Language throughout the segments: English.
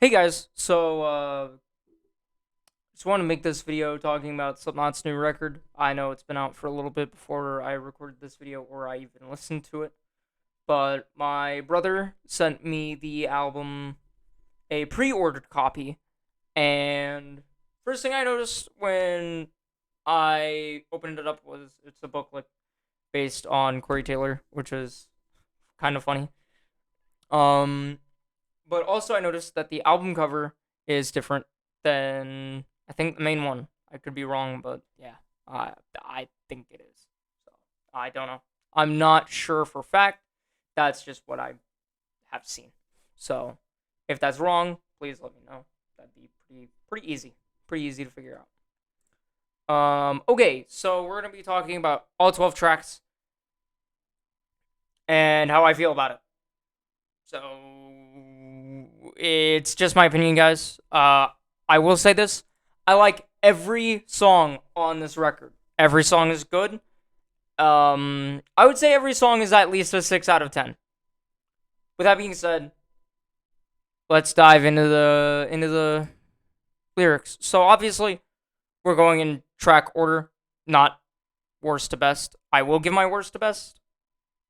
Hey guys, just want to make this video talking about Slipknot's new record. I know it's been out for a little bit before I recorded this video or I even listened to it, but my brother sent me the album, a pre-ordered copy, and first thing I noticed when I opened it up was it's a booklet based on Corey Taylor, which is kind of funny. Um, but also I noticed that the album cover is different than I think the main one. I could be wrong, but yeah, I think it is. So I don't know. I'm not sure for fact. That's just what I have seen. So if that's wrong, please let me know. That'd be pretty easy to figure out. Okay, so we're gonna be talking about all 12 tracks and how I feel about it. So it's just my opinion, guys. I will say this: I like every song on this record. Every song is good. I would say every song is at least a 6 out of 10. With that being said, let's dive into the lyrics. So obviously, we're going in track order, not worst to best. I will give my worst to best.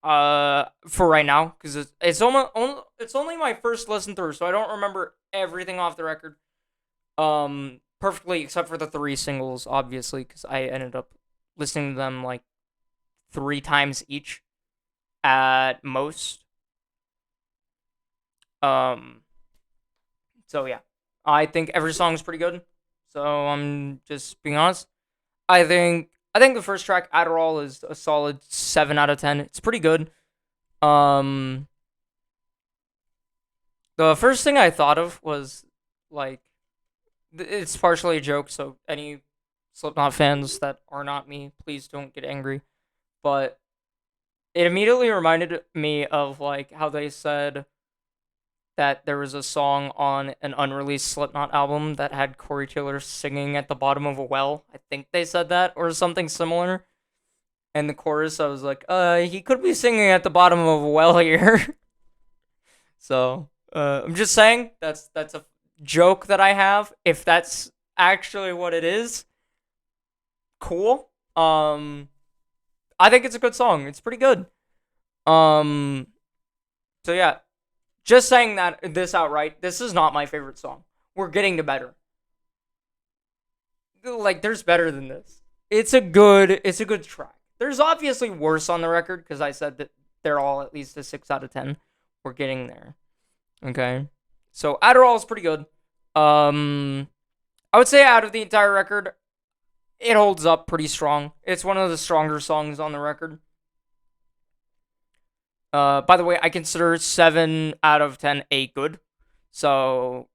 For right now, because it's only my first listen through, so I don't remember everything off the record. Perfectly, except for the 3 singles, obviously, because I ended up listening to them like 3 times each at most. So yeah, I think every song is pretty good. So I'm just being honest. I think the first track, Adderall, is a solid 7 out of 10. It's pretty good. Um, the first thing I thought of was like it's partially a joke, so any Slipknot fans that are not me, please don't get angry. But it immediately reminded me of like how they said that there was a song on an unreleased Slipknot album that had Corey Taylor singing at the bottom of a well. I think they said that or something similar. And the chorus, I was like, he could be singing at the bottom of a well here. So, I'm just saying that's a joke that I have. If that's actually what it is, cool. I think it's a good song. It's pretty good. Um, so yeah, just saying that this outright, this is not my favorite song. We're getting to better. Like there's better than this. It's a good track. There's obviously worse on the record because I said that they're all at least a 6 out of 10. We're getting there. Okay. So Adderall is pretty good. Um I would say out of the entire record, it holds up pretty strong. It's one of the stronger songs on the record. By the way, I consider 7 out of 10 a good. So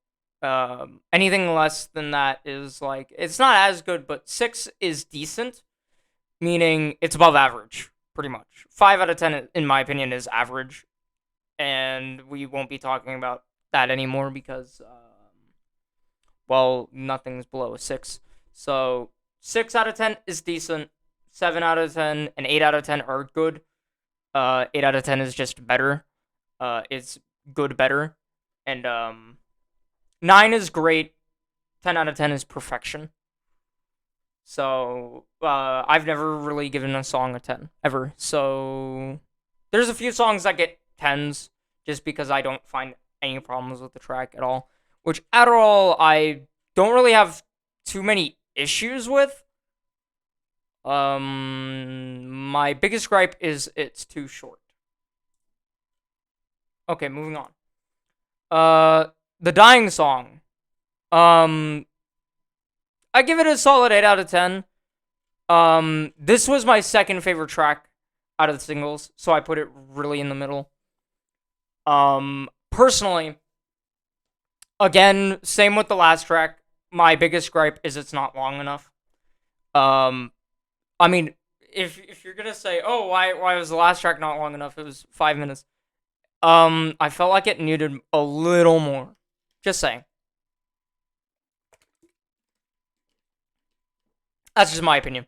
anything less than that is like it's not as good, but 6 is decent, meaning it's above average, pretty much. 5 out of 10, in my opinion, is average, and we won't be talking about that anymore because, well, nothing's below a 6. So 6 out of 10 is decent. 7 out of 10 and 8 out of 10 are good. 8 out of 10 is just better. It's good better, and 9 is great. 10 out of 10 is perfection. So I've never really given a song a 10 ever. So there's a few songs that get 10s just because I don't find any problems with the track at all. Which Adderall I don't really have too many issues with. My biggest gripe is it's too short. Okay, moving on. The Dying Song. Um, I give it a solid 8 out of 10. This was my second favorite track out of the singles, so I put it really in the middle. Personally, again, same with the last track. My biggest gripe is it's not long enough. Um, I mean, if you're gonna say, oh, why was the last track not long enough? It was 5 minutes. I felt like it needed a little more. Just saying. That's just my opinion.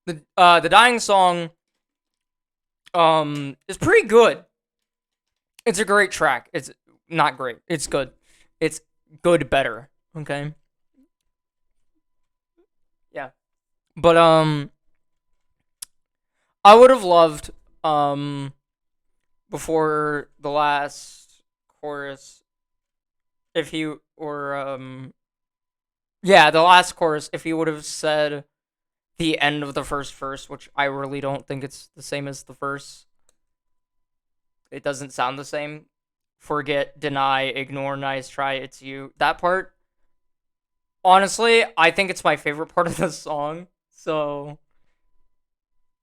The Dying Song is pretty good. It's a great track. It's not great. It's good. It's good better. Okay. Yeah. But I would have loved before the last chorus if you or yeah, the last chorus if you would have said the end of the first verse, which I really don't think it's the same as the verse. It doesn't sound the same. Forget, deny, ignore, nice try, it's you. That part, honestly, I think it's my favorite part of the song. So,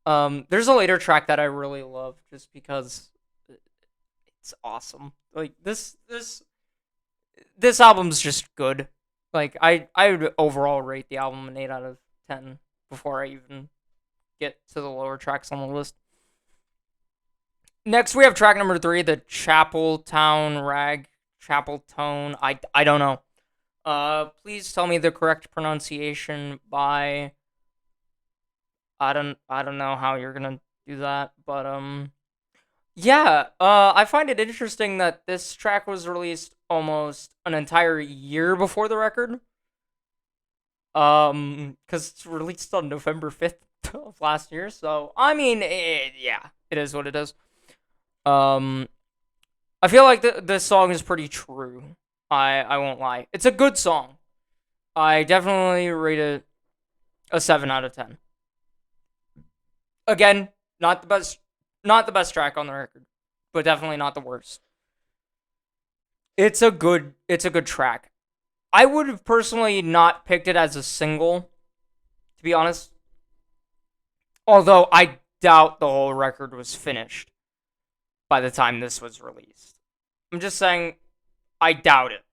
there's a later track that I really love just because it's awesome. Like this album's just good. Like I would overall rate the album an 8 out of 10 before I even get to the lower tracks on the list. Next, we have track number 3, the Chapel Town Rag. Chapel Tone. I don't know. Please tell me the correct pronunciation by. I don't know how you're gonna do that, but yeah. I find it interesting that this track was released almost an entire year before the record. Because it's released on November 5th of last year. So I mean, yeah, it is what it is. Um, I feel like this song is pretty true. I won't lie. It's a good song. I definitely rate it a 7 out of 10. Again, not the best track on the record, but definitely not the worst. It's a good track. I would have personally not picked it as a single, to be honest. Although I doubt the whole record was finished by the time this was released. I'm just saying I doubt it.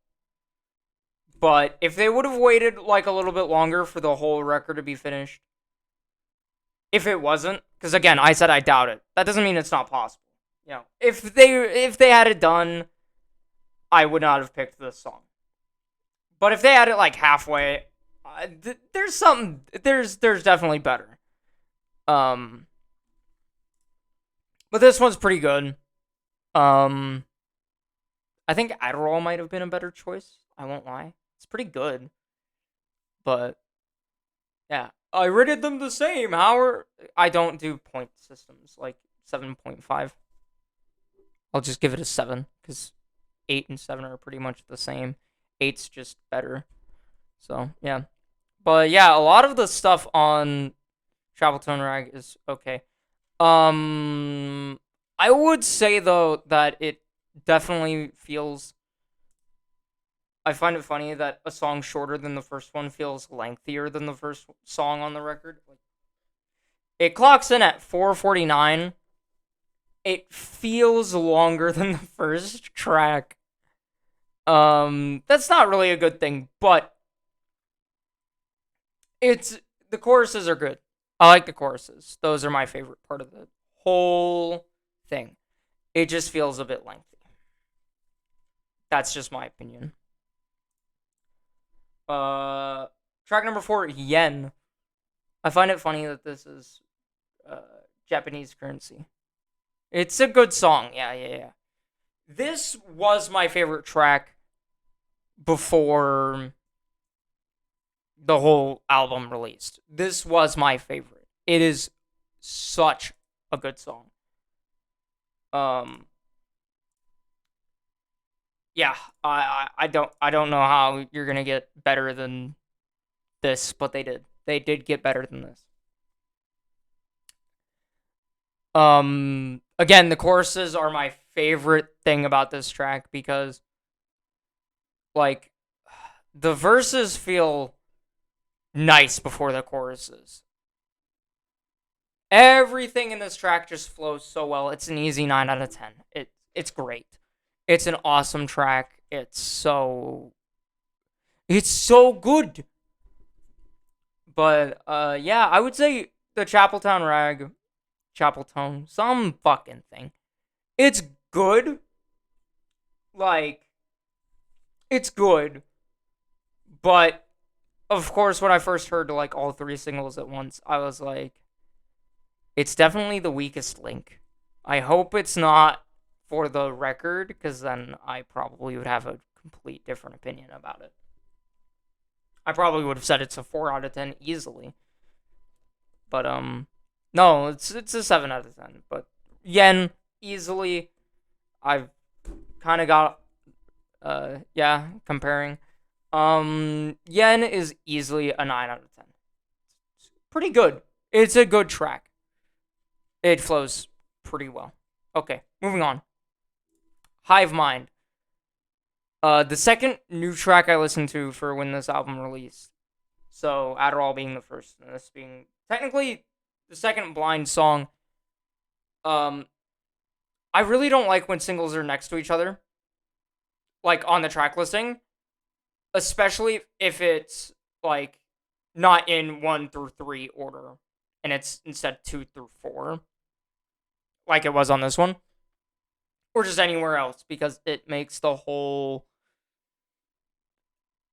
But if they would have waited like a little bit longer for the whole record to be finished, if it wasn't, because again, I said I doubt it. That doesn't mean it's not possible. If they had it done, I would not have picked this song. But if they had it like halfway, there's something. There's definitely better. Um, but this one's pretty good. Um, I think Adderall might have been a better choice. I won't lie. It's pretty good, but yeah, I rated them the same. I don't do point systems like 7.5. I'll just give it a 7 because 8 and 7 are pretty much the same. Eight's just better. So yeah, but yeah, a lot of the stuff on Travel Tone Rag is okay. I would say though that it definitely feels. I find it funny that a song shorter than the first one feels lengthier than the first song on the record. It clocks in at 4:49. It feels longer than the first track. That's not really a good thing, but the choruses are good. I like the choruses. Those are my favorite part of the whole thing. It just feels a bit lengthy. That's just my opinion. Track number 4, Yen. I find it funny that this is Japanese currency. It's a good song. Yeah. This was my favorite track before the whole album released. This was my favorite. It is such a good song. Um, yeah, I don't know how you're gonna get better than this, but they did. They did get better than this. Again, the choruses are my favorite thing about this track because, like, the verses feel nice before the choruses. Everything in this track just flows so well. It's an easy 9 out of 10. It's great. It's an awesome track. It's so good. But yeah, I would say the Chapeltown Rag, Chapeltone, some fucking thing. It's good. Like, it's good. But of course, when I first heard like all 3 singles at once, I was like, it's definitely the weakest link. I hope it's not for the record, because then I probably would have a complete different opinion about it. I probably would have said it's a 4 out of 10 easily. But no, it's a 7 out of 10. But Yen easily, I've kind of got comparing. Yen is easily a 9 out of 10. It's pretty good. It's a good track. It flows pretty well. Okay, moving on. Hive Mind. The second new track I listened to for when this album released. So Adderall being the first, and this being technically the second Blind song. I really don't like when singles are next to each other, like on the track listing, especially if it's like not in 1 through 3 order, and it's instead 2 through 4, like it was on this one, or just anywhere else, because it makes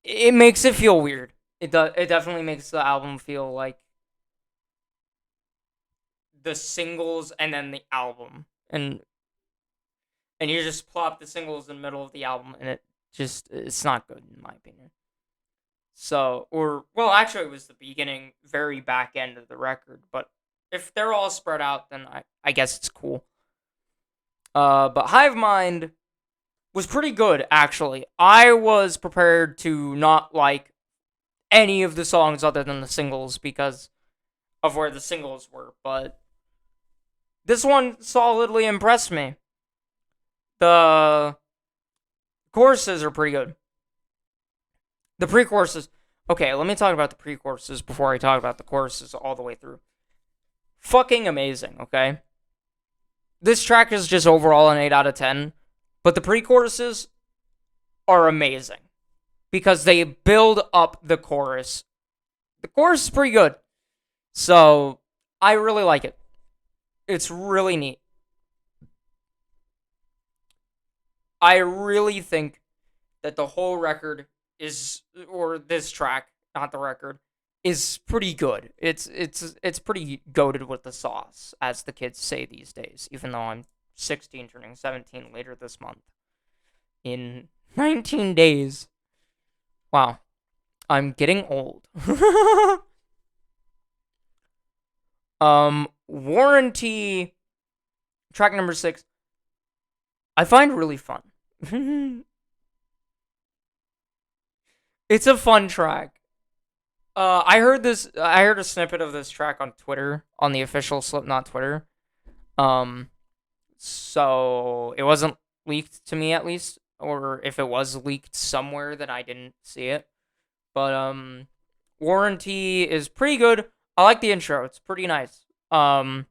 it makes it feel weird. It definitely makes the album feel like the singles and then the album, and you just plop the singles in the middle of the album, and it's not good in my opinion. So, actually, it was the beginning, very back end of the record, but if they're all spread out, then I guess it's cool. But Hive Mind was pretty good, actually. I was prepared to not like any of the songs other than the singles because of where the singles were, but this one solidly impressed me. The choruses are pretty good. The pre-choruses. Okay, let me talk about the pre-choruses before I talk about the choruses all the way through. Fucking amazing, okay? This track is just overall an 8 out of 10, but the pre-choruses are amazing because they build up the chorus. The chorus is pretty good, so I really like it. It's really neat. I really think that the whole record or this track, not the record, is pretty good. It's pretty goated with the sauce, as the kids say these days, even though I'm 16 turning 17 later this month. In 19 days. Wow. I'm getting old. Warranty, track number 6, I find really fun. It's a fun track. I heard a snippet of this track on Twitter, on the official Slipknot Twitter. So it wasn't leaked to me, at least, or if it was leaked somewhere that I didn't see it. But Warranty is pretty good. I like the intro. It's pretty nice. I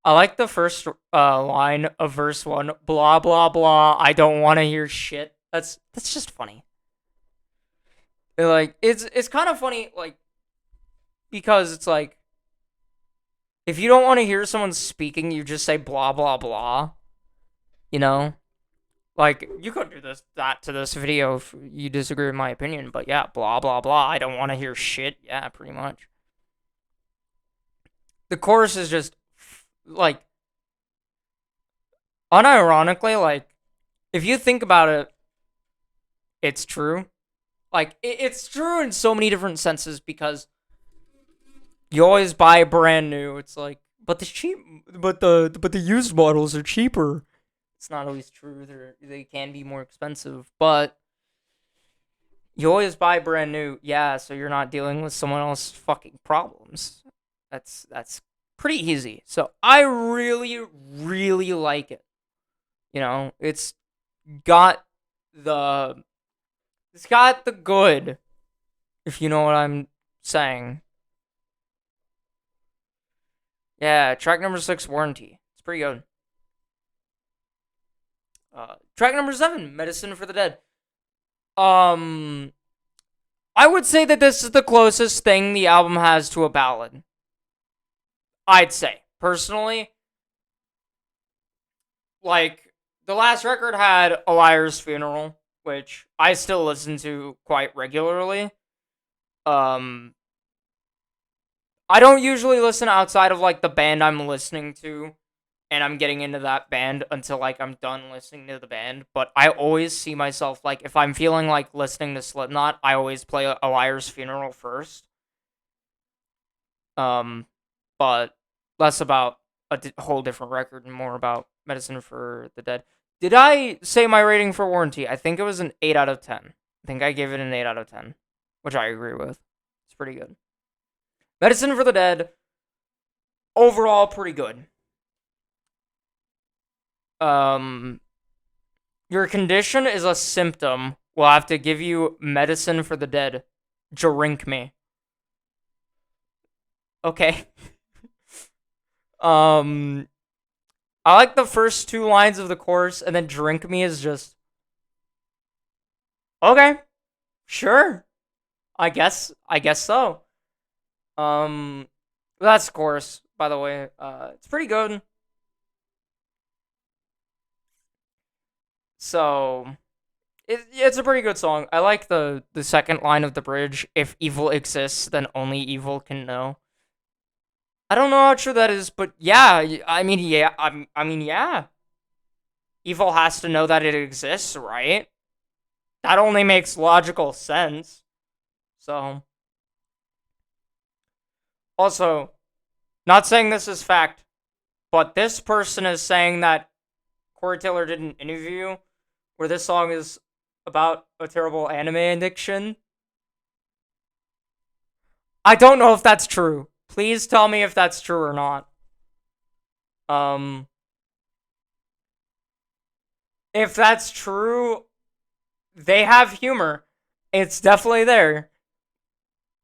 like the first line of verse 1. Blah blah blah. I don't want to hear shit. That's just funny. Like it's kind of funny, like, because it's like, if you don't want to hear someone speaking, you just say blah blah blah. You know, like, you could do that to this video if you disagree with my opinion, but yeah, blah blah blah. I don't want to hear shit. Yeah, pretty much. The chorus is just like, unironically, like, if you think about it, it's true. Like, it's true in so many different senses, because you always buy brand new. It's like, but the used models are cheaper. It's not always true. They can be more expensive, but you always buy brand new. Yeah, so you're not dealing with someone else's fucking problems. That's pretty easy. So I really, really like it. You know, it's got the good, if you know what I'm saying. Yeah, track number 6, Warranty. It's pretty good. Track number 7, Medicine for the Dead. I would say that this is the closest thing the album has to a ballad. I'd say, personally. Like, the last record had A Liar's Funeral, which I still listen to quite regularly. I don't usually listen outside of, like, the band I'm listening to and I'm getting into that band until like I'm done listening to the band. But I always see myself like if I'm feeling like listening to Slipknot, I always play a Liar's Funeral first. Um, but less about whole different record and more about Medicine for the Dead. Did I say my rating for Warranty? I think it was an 8 out of 10. I think I gave it an 8 out of 10, which I agree with. It's pretty good. Medicine for the Dead, overall pretty good. Um, your condition is a symptom. We'll have to give you medicine for the dead. Drink me. Okay. um, I like the first two lines of the chorus, and then drink me is just okay. Sure. I guess so. Um, that's chorus, by the way. It's pretty good. So it's a pretty good song. I like the second line of the bridge. If evil exists, then only evil can know. I don't know how true that is, but yeah, I mean, yeah. Evil has to know that it exists, right? That only makes logical sense. So, also, not saying this is fact, but this person is saying that Corey Taylor did an interview where this song is about a terrible anime addiction. I don't know if that's true. Please tell me if that's true or not. Um, if that's true, they have humor. It's definitely there.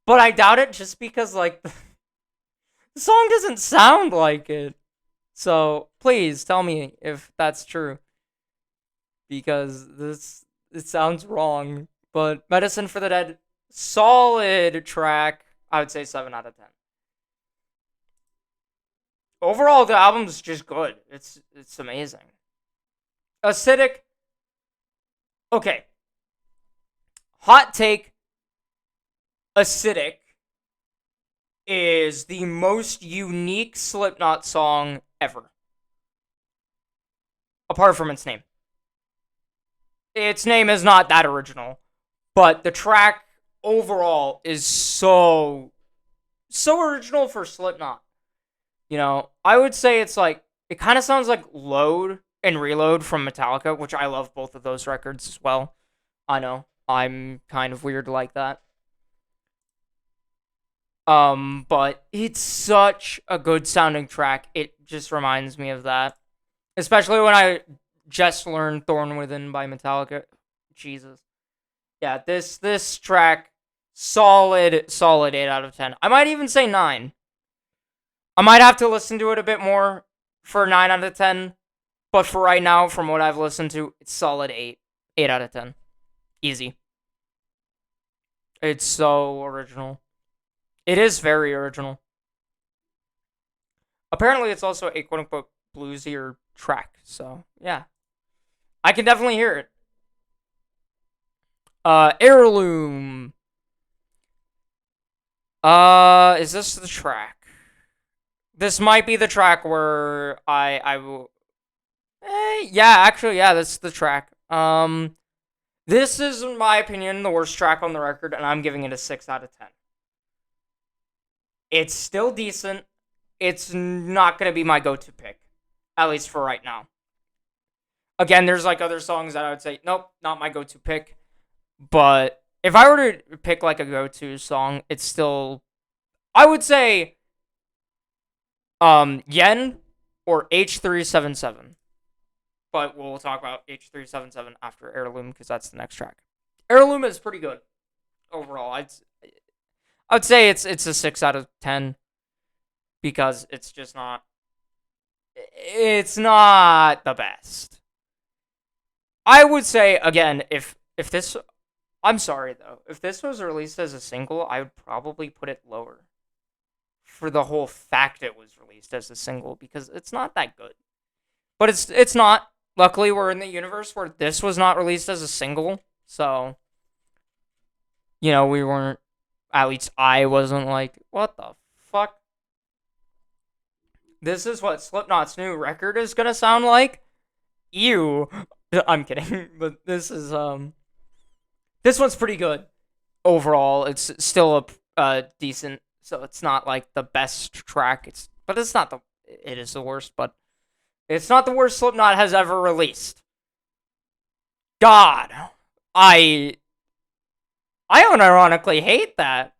But I doubt it just because, like, the song doesn't sound like it. So, please tell me if that's true. Because it sounds wrong. But Medicine for the Dead, solid track. I would say 7 out of 10. Overall, the album's just good. It's amazing. Acidic. Okay. Hot take. Acidic is the most unique Slipknot song ever. Apart from its name. Its name is not that original. But the track overall is so original for Slipknot. You know, I would say it's like, it kind of sounds like Load and Reload from Metallica, which I love both of those records as well. I know, I'm kind of weird like that. But it's such a good sounding track. It just reminds me of that. Especially when I just learned Thorn Within by Metallica. Jesus. Yeah, this track, solid 8 out of 10. I might even say 9. I might have to listen to it a bit more for 9 out of 10. But for right now, from what I've listened to, it's solid 8. 8 out of 10. Easy. It's so original. It is very original. Apparently, it's also a quote-unquote bluesier track. So, yeah. I can definitely hear it. Heirloom. Is this the track? This might be the track where I will... yeah, actually, yeah, that's the track. This is, in my opinion, the worst track on the record, and I'm giving it a 6 out of 10. It's still decent. It's not going to be my go-to pick, at least for right now. Again, there's like other songs that I would say, nope, not my go-to pick. But if I were to pick like a go-to song, it's still, I would say, Yen or H377. But we'll talk about H377 after Heirloom because that's the next track. Heirloom is pretty good overall. I'd say it's a 6 out of 10 because it's just not, it's not the best. I would say again, if this, I'm sorry though, if this was released as a single, I would probably put it lower for the whole fact it was released as a single because it's not that good. But it's not. Luckily, we're in the universe where this was not released as a single, so you know, we weren't, at least I wasn't like, what the fuck? This is what Slipknot's new record is gonna sound like. Ew. I'm kidding, but this one's pretty good overall. It's still a decent, so it's not like the best track. But it's not the it is the worst, but it's not the worst Slipknot has ever released. God, I unironically hate that.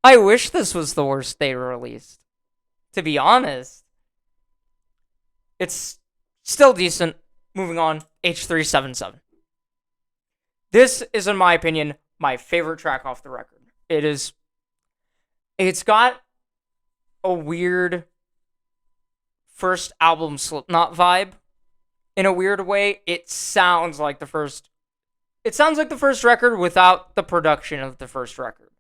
I wish this was the worst they released. To be honest, it's still decent. Moving on, H377. This is, in my opinion, my favorite track off the record. It's got a weird first album Slipknot vibe. In a weird way, it sounds like the first record without the production of the first record,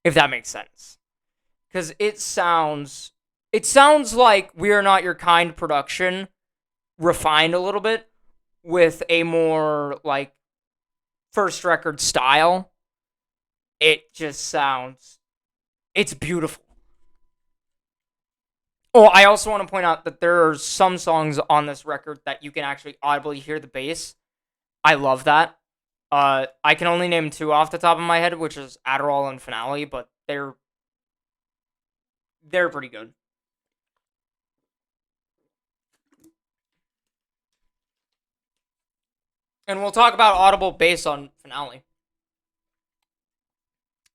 if that makes sense. Because it sounds like We Are Not Your Kind production refined a little bit with a more like first record style. It just sounds, it's beautiful. Oh, I also want to point out that there are some songs on this record that you can actually audibly hear the bass. I love that. I can only name two off the top of my head, which is Adderall and Finale, but they're pretty good. And we'll talk about audible bass on Finale.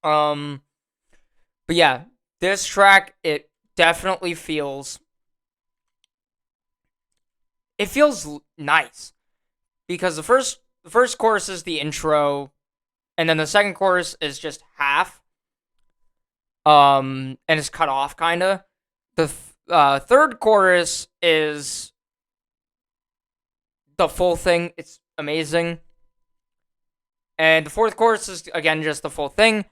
But yeah, this track, it definitely feels nice, because the first chorus is the intro, and then the second chorus is just half, and it's cut off kind of. The third chorus is the full thing. It's amazing. And the fourth chorus is again just the full thing.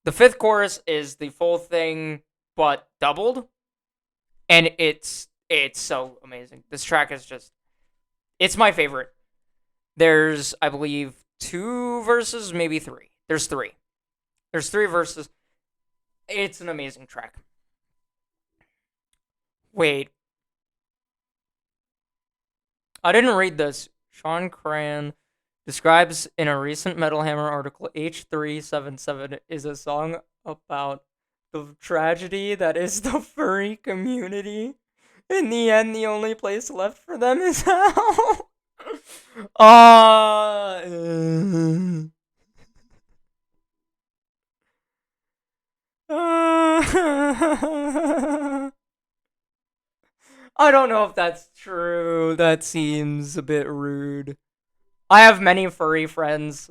The fifth chorus is the full thing but doubled, and it's so amazing. This track is just, it's my favorite. There's, I believe, 2 verses, maybe 3. There's 3 verses. It's an amazing track. Wait, I didn't read this. Sean Cran describes in a recent Metal Hammer article, H377 is a song about the tragedy that is the furry community. In the end, the only place left for them is hell. I don't know if that's true. That seems a bit rude. I have many furry friends,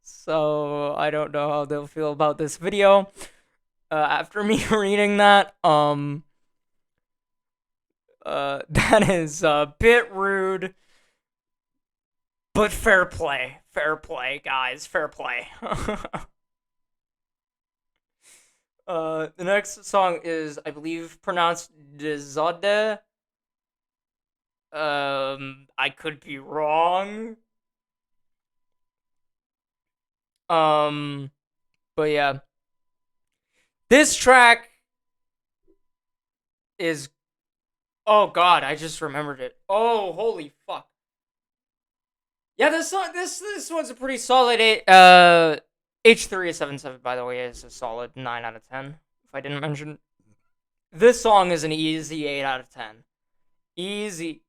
so I don't know how they'll feel about this video. After me reading that, that is a bit rude, but fair play, guys, fair play. The next song is, I believe, pronounced Dezode. I could be wrong. But yeah. This track is, oh god, I just remembered it. Oh, holy fuck. Yeah, this one's a pretty solid H377, by the way, is a solid 9 out of 10, if I didn't mention. This song is an easy 8 out of 10. Easy.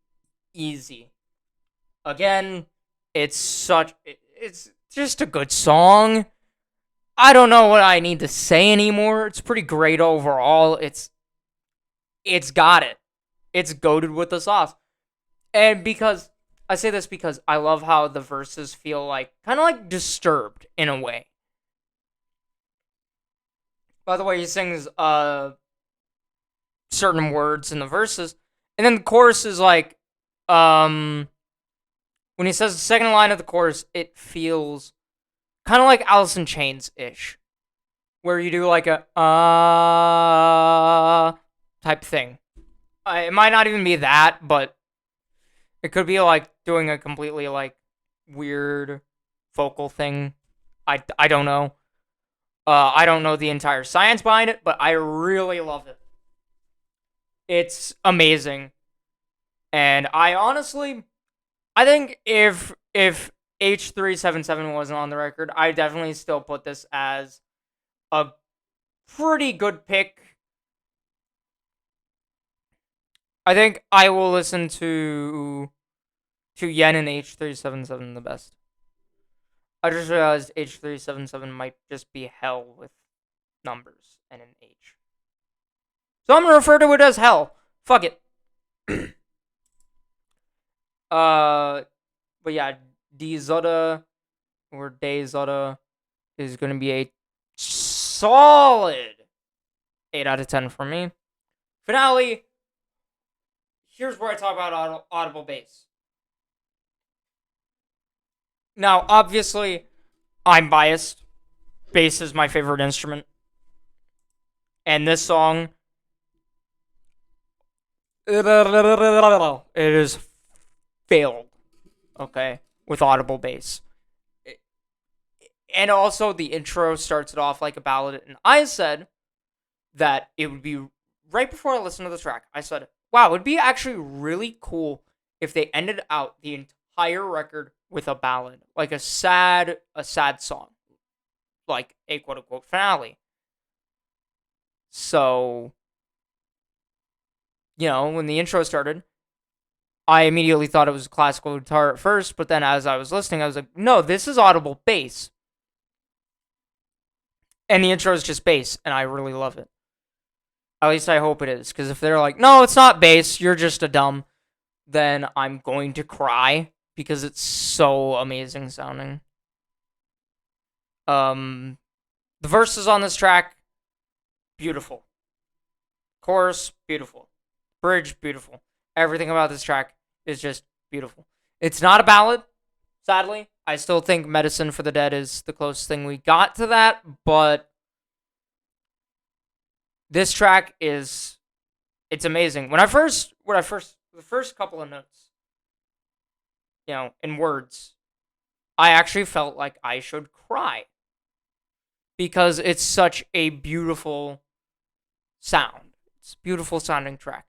Again, it's just a good song. I don't know what I need to say anymore. It's pretty great overall. It's got it. It's goated with the sauce. And because I say this because I love how the verses feel like kind of like disturbed in a way. By the way, he sings certain words in the verses, and then the chorus is like when he says the second line of the chorus, it feels kind of like Alice in Chains-ish, where you do like a type thing. It might not even be that, but it could be like doing a completely like weird vocal thing. I don't know. I don't know the entire science behind it, but I really love it. It's amazing. And I think if H377 wasn't on the record, I definitely still put this as a pretty good pick. I think I will listen to Yen and H377 the best. I just realized H377 might just be hell with numbers and an H. So I'm gonna refer to it as hell. Fuck it. But yeah, D Zoda or Day Zoda is gonna be a solid 8 out of 10 for me. Finale. Here's where I talk about audible bass. Now, obviously, I'm biased. Bass is my favorite instrument. And this song, it is failed, okay, with audible bass. And also, the intro starts it off like a ballad. And I said that it would be, right before I listened to the track, I said, wow, it would be actually really cool if they ended out the entire record with a ballad, like a sad song, like a quote unquote finale. So, when the intro started, I immediately thought it was classical guitar at first, but then as I was listening, I was like, no, this is audible bass. And the intro is just bass, and I really love it. At least I hope it is, because if they're like, no, it's not bass, you're just a dumb, then I'm going to cry, because it's so amazing sounding. The verses on this track, beautiful. Chorus, beautiful. Bridge, beautiful. Everything about this track is just beautiful. It's not a ballad, sadly. I still think Medicine for the Dead is the closest thing we got to that, but this track it's amazing. The first couple of notes, in words, I actually felt like I should cry because it's such a beautiful sound. It's a beautiful sounding track.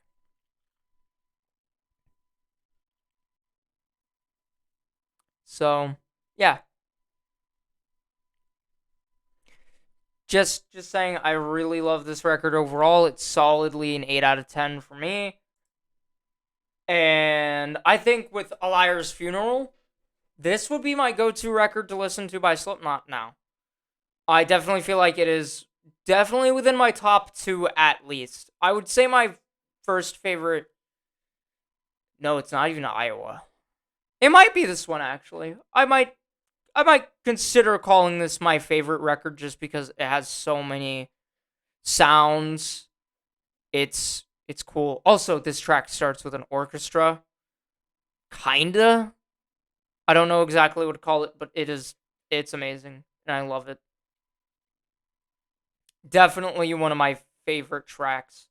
So, yeah. Just saying, I really love this record overall. It's solidly an 8 out of 10 for me. And I think with A Liar's Funeral, this would be my go-to record to listen to by Slipknot now. I definitely feel like it is definitely within my top 2 at least. I would say my first favorite... No, it's not even Iowa. It might be this one, actually. I might consider calling this my favorite record just because it has so many sounds. It's cool. Also, this track starts with an orchestra. Kinda. I don't know exactly what to call it, but it's amazing. And I love it. Definitely one of my favorite tracks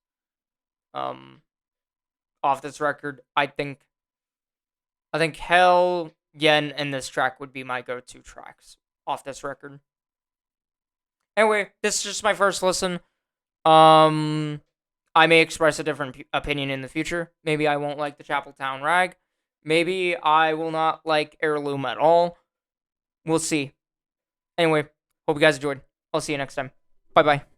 off this record. I think Hell, Yen, and this track would be my go-to tracks off this record. Anyway, this is just my first listen. I may express a different opinion in the future. Maybe I won't like the Chapeltown Rag. Maybe I will not like Heirloom at all. We'll see. Anyway, hope you guys enjoyed. I'll see you next time. Bye-bye.